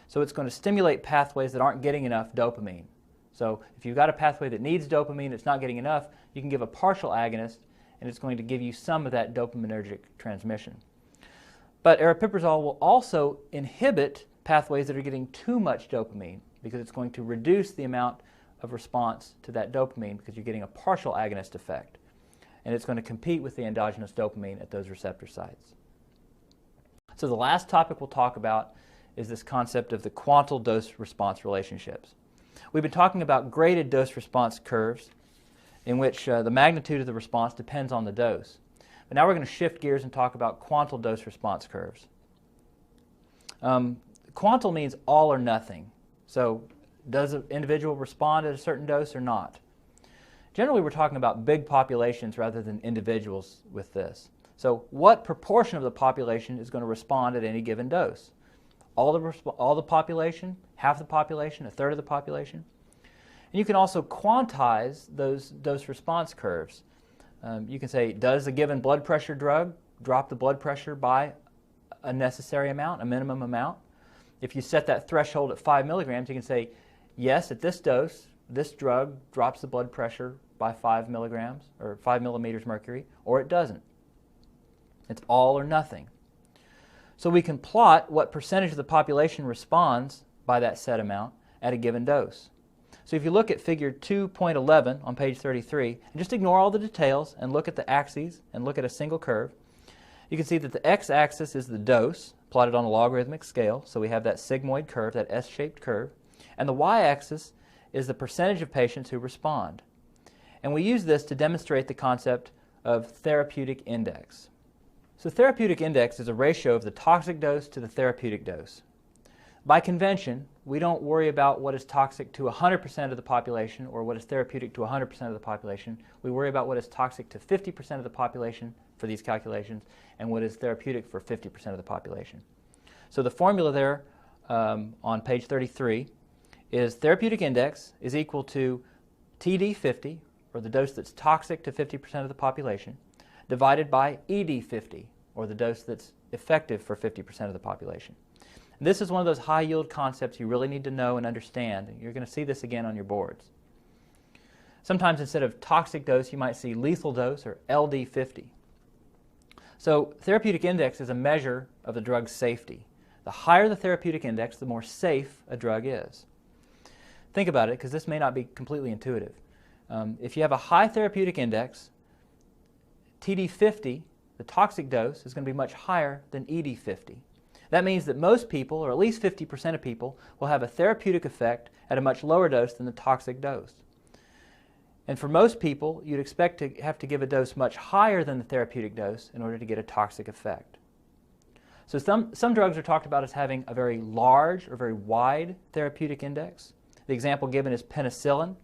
So it's going to stimulate pathways that aren't getting enough dopamine. So if you've got a pathway that needs dopamine, it's not getting enough, you can give a partial agonist and it's going to give you some of that dopaminergic transmission. But aripiprazole will also inhibit pathways that are getting too much dopamine because it's going to reduce the amount of response to that dopamine because you're getting a partial agonist effect. And it's going to compete with the endogenous dopamine at those receptor sites. So the last topic we'll talk about is this concept of the quantal dose-response relationships. We've been talking about graded dose-response curves in which the magnitude of the response depends on the dose. But now we're going to shift gears and talk about quantal dose-response curves. Quantal means all or nothing. So does an individual respond at a certain dose or not? Generally, we're talking about big populations rather than individuals with this. So what proportion of the population is going to respond at any given dose? All the population, half the population, a third of the population? And you can also quantize those dose-response curves. You can say, does a given blood pressure drug drop the blood pressure by a necessary amount, a minimum amount? If you set that threshold at 5 milligrams, you can say, yes, at this dose, this drug drops the blood pressure by 5 milligrams or 5 millimeters mercury, or it doesn't. It's all or nothing. So we can plot what percentage of the population responds by that set amount at a given dose. So if you look at figure 2.11 on page 33, and just ignore all the details and look at the axes and look at a single curve, you can see that the x-axis is the dose plotted on a logarithmic scale. So we have that sigmoid curve, that S-shaped curve. And the y-axis is the percentage of patients who respond. And we use this to demonstrate the concept of therapeutic index. So therapeutic index is a ratio of the toxic dose to the therapeutic dose. By convention, we don't worry about what is toxic to 100% of the population or what is therapeutic to 100% of the population. We worry about what is toxic to 50% of the population for these calculations and what is therapeutic for 50% of the population. So the formula there on page 33 is therapeutic index is equal to TD50, or the dose that's toxic to 50% of the population, divided by ED50, or the dose that's effective for 50% of the population. And this is one of those high-yield concepts you really need to know and understand. You're going to see this again on your boards. Sometimes instead of toxic dose, you might see lethal dose, or LD50. So therapeutic index is a measure of the drug's safety. The higher the therapeutic index, the more safe a drug is. Think about it, because this may not be completely intuitive. If you have a high therapeutic index, TD50, the toxic dose, is going to be much higher than ED50. That means that most people, or at least 50% of people, will have a therapeutic effect at a much lower dose than the toxic dose. And for most people, you'd expect to have to give a dose much higher than the therapeutic dose in order to get a toxic effect. So some drugs are talked about as having a very large or very wide therapeutic index. The example given is penicillin,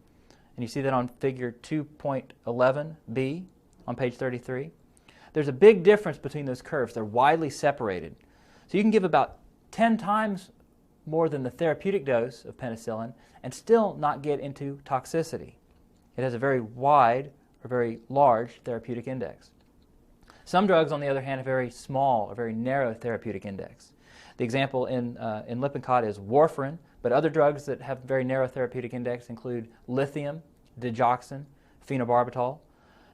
and you see that on figure 2.11b on page 33. There's a big difference between those curves. They're widely separated. So you can give about 10 times more than the therapeutic dose of penicillin and still not get into toxicity. It has a very wide or very large therapeutic index. Some drugs, on the other hand, have a very small or very narrow therapeutic index. The example in Lippincott is warfarin, but other drugs that have very narrow therapeutic index include lithium, digoxin, phenobarbital.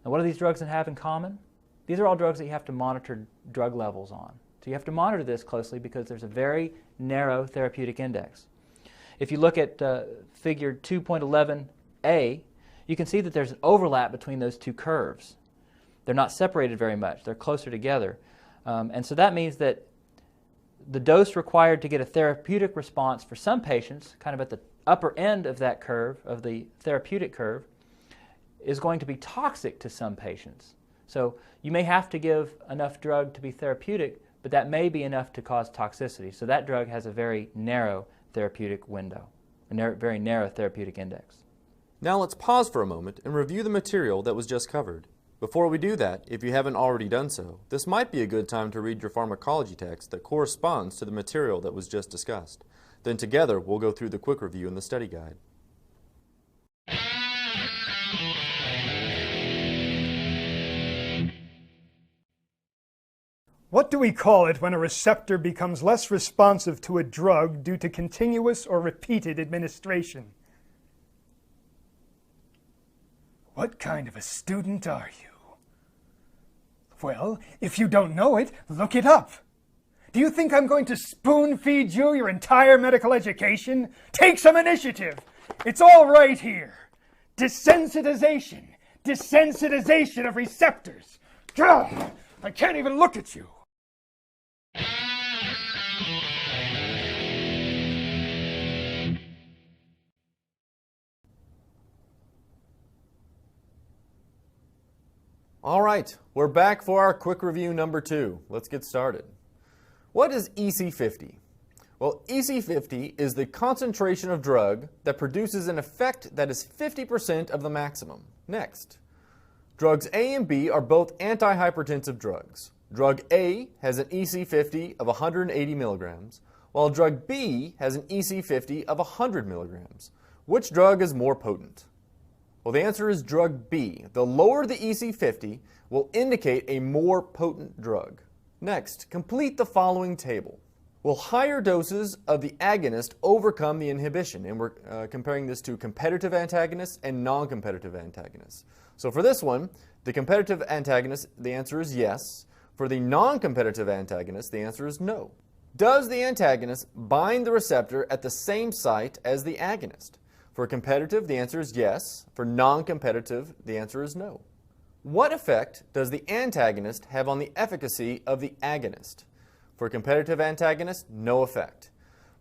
And what do these drugs have in common? These are all drugs that you have to monitor drug levels on. So you have to monitor this closely because there's a very narrow therapeutic index. If you look at figure 2.11a, you can see that there's an overlap between those two curves. They're not separated very much. They're closer together. And so that means that the dose required to get a therapeutic response for some patients, kind of at the upper end of that curve, of the therapeutic curve, is going to be toxic to some patients. So you may have to give enough drug to be therapeutic, but that may be enough to cause toxicity. So that drug has a very narrow therapeutic window, a very narrow therapeutic index. Now let's pause for a moment and review the material that was just covered. Before we do that, if you haven't already done so, this might be a good time to read your pharmacology text that corresponds to the material that was just discussed. Then together we'll go through the quick review in the study guide. What do we call it when a receptor becomes less responsive to a drug due to continuous or repeated administration? What kind of a student are you? Well, if you don't know it, look it up. Do you think I'm going to spoon-feed you your entire medical education? Take some initiative. It's all right here. Desensitization. Desensitization of receptors. Ugh, I can't even look at you. All right, we're back for our quick review number 2. Let's get started. What is EC50? Well, EC50 is the concentration of drug that produces an effect that is 50% of the maximum. Next, drugs A and B are both antihypertensive drugs. Drug A has an EC50 of 180 milligrams, while drug B has an EC50 of 100 milligrams. Which drug is more potent? Well, the answer is drug B. The lower the EC50 will indicate a more potent drug. Next, complete the following table. Will higher doses of the agonist overcome the inhibition? And we're comparing this to competitive antagonists and non-competitive antagonists. So for this one, the competitive antagonist, the answer is yes. For the non-competitive antagonist, the answer is no. Does the antagonist bind the receptor at the same site as the agonist? For competitive, the answer is yes. For non-competitive, the answer is no. What effect does the antagonist have on the efficacy of the agonist? For competitive antagonist, no effect.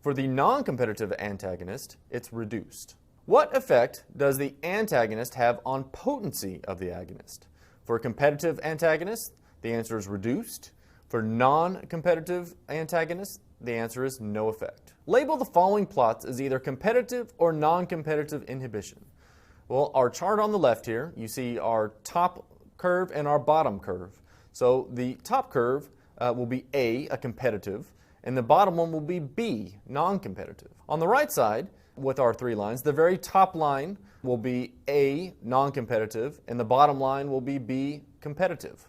For the non-competitive antagonist, it's reduced. What effect does the antagonist have on potency of the agonist? For competitive antagonist, the answer is reduced. For non-competitive antagonist, the answer is no effect. Label the following plots as either competitive or non-competitive inhibition. Well, our chart on the left here, you see our top curve and our bottom curve. So the top curve will be A, a competitive, and the bottom one will be B, non-competitive. On the right side, with our three lines. The very top line will be A, non-competitive, and the bottom line will be B, competitive.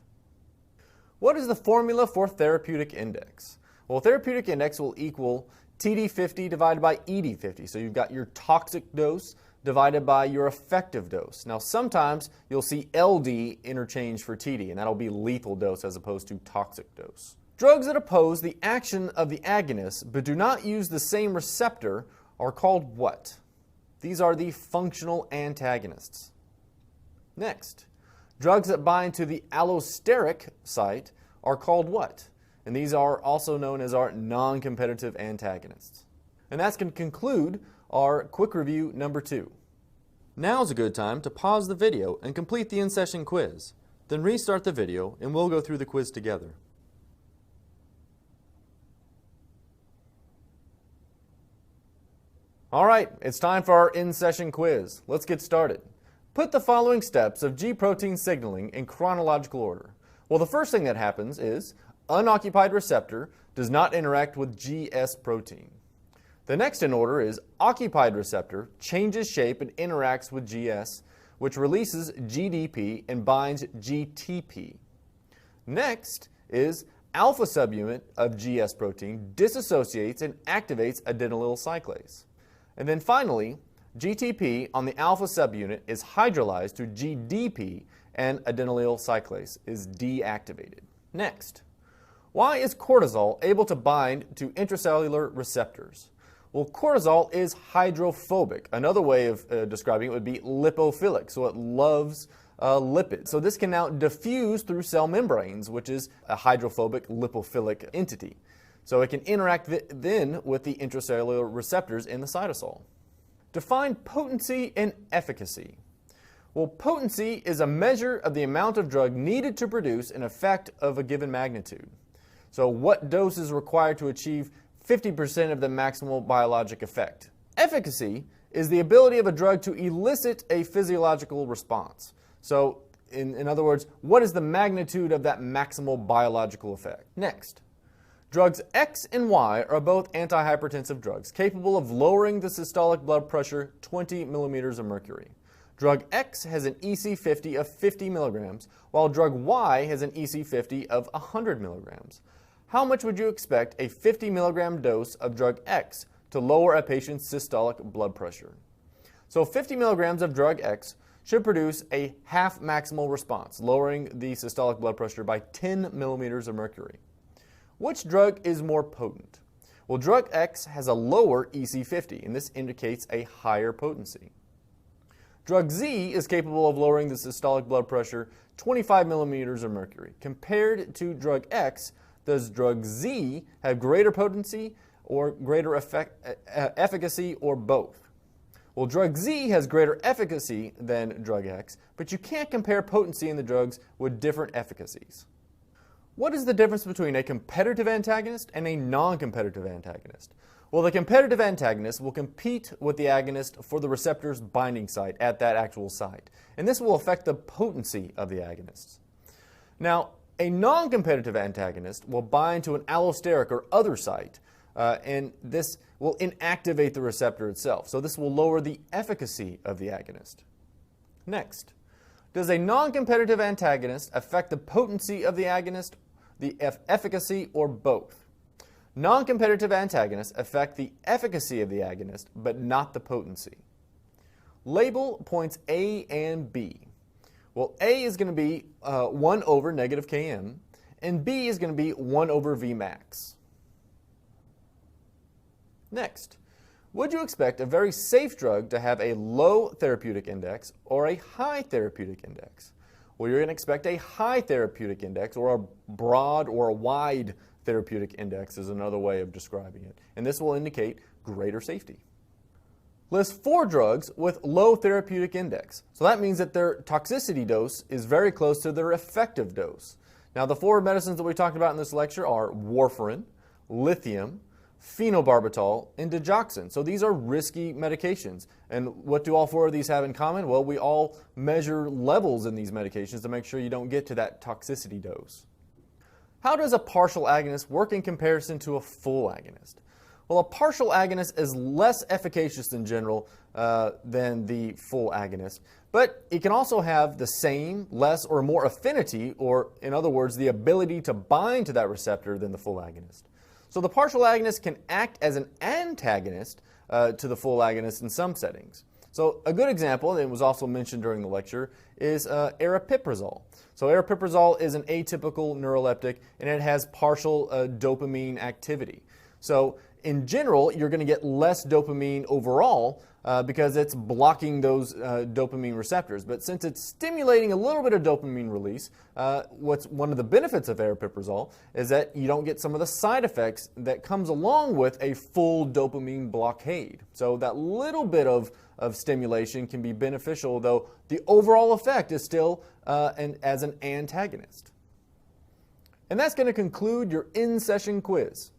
What is the formula for therapeutic index? Well, therapeutic index will equal TD50 divided by ED50. So you've got your toxic dose divided by your effective dose. Now, sometimes you'll see LD interchanged for TD, and that'll be lethal dose as opposed to toxic dose. Drugs that oppose the action of the agonist but do not use the same receptor are called what? These are the functional antagonists. Next, drugs that bind to the allosteric site are called what? And these are also known as our non-competitive antagonists. And that's going to conclude our quick review number 2. Now's a good time to pause the video and complete the in-session quiz. Then restart the video and we'll go through the quiz together. Alright, it's time for our in-session quiz. Let's get started. Put the following steps of G protein signaling in chronological order. Well, the first thing that happens is unoccupied receptor does not interact with GS protein. The next in order is occupied receptor changes shape and interacts with GS, which releases GDP and binds GTP. Next is alpha subunit of GS protein dissociates and activates adenylyl cyclase. And then finally, GTP on the alpha subunit is hydrolyzed to GDP and adenylyl cyclase is deactivated. Next, why is cortisol able to bind to intracellular receptors? Well, cortisol is hydrophobic. Another way of describing it would be lipophilic, so it loves lipids. So this can now diffuse through cell membranes, which is a hydrophobic lipophilic entity. So it can interact then with the intracellular receptors in the cytosol. Define potency and efficacy. Well, potency is a measure of the amount of drug needed to produce an effect of a given magnitude. So what dose is required to achieve 50% of the maximal biologic effect? Efficacy is the ability of a drug to elicit a physiological response. So in other words, what is the magnitude of that maximal biological effect? Next. Drugs X and Y are both antihypertensive drugs capable of lowering the systolic blood pressure 20 millimeters of mercury. Drug X has an EC50 of 50 milligrams, while drug Y has an EC50 of 100 milligrams. How much would you expect a 50 milligram dose of drug X to lower a patient's systolic blood pressure? So 50 milligrams of drug X should produce a half maximal response, lowering the systolic blood pressure by 10 millimeters of mercury. Which drug is more potent? Well, drug X has a lower EC50, and this indicates a higher potency. Drug Z is capable of lowering the systolic blood pressure 25 millimeters of mercury. Compared to drug X, does drug Z have greater potency or greater efficacy or both? Well, drug Z has greater efficacy than drug X, but you can't compare potency in the drugs with different efficacies. What is the difference between a competitive antagonist and a non-competitive antagonist? Well, the competitive antagonist will compete with the agonist for the receptor's binding site at that actual site, and this will affect the potency of the agonists. Now, a non-competitive antagonist will bind to an allosteric or other site, and this will inactivate the receptor itself, so this will lower the efficacy of the agonist. Next, does a non-competitive antagonist affect the potency of the agonist, the efficacy, or both? Non-competitive antagonists affect the efficacy of the agonist, but not the potency. Label points A and B. Well, A is going to be 1 over negative Km, and B is going to be 1 over Vmax. Next, would you expect a very safe drug to have a low therapeutic index or a high therapeutic index? Well, you're going to expect a high therapeutic index, or a broad or a wide therapeutic index is another way of describing it, and this will indicate greater safety. List 4 drugs with low therapeutic index. So that means that their toxicity dose is very close to their effective dose. Now, the 4 medicines that we talked about in this lecture are warfarin, lithium, phenobarbital, and digoxin. So these are risky medications. And what do all 4 of these have in common? Well, we all measure levels in these medications to make sure you don't get to that toxicity dose. How does a partial agonist work in comparison to a full agonist? Well, a partial agonist is less efficacious in general than the full agonist, but it can also have the same, less, or more affinity, or in other words, the ability to bind to that receptor than the full agonist. So the partial agonist can act as an antagonist to the full agonist in some settings. So a good example, and it was also mentioned during the lecture, is aripiprazole. So aripiprazole is an atypical neuroleptic, and it has partial dopamine activity. So in general, you're going to get less dopamine overall because it's blocking those dopamine receptors. But since it's stimulating a little bit of dopamine release, what's one of the benefits of aripiprazole is that you don't get some of the side effects that comes along with a full dopamine blockade. So that little bit of stimulation can be beneficial, though the overall effect is still as an antagonist. And that's going to conclude your in-session quiz.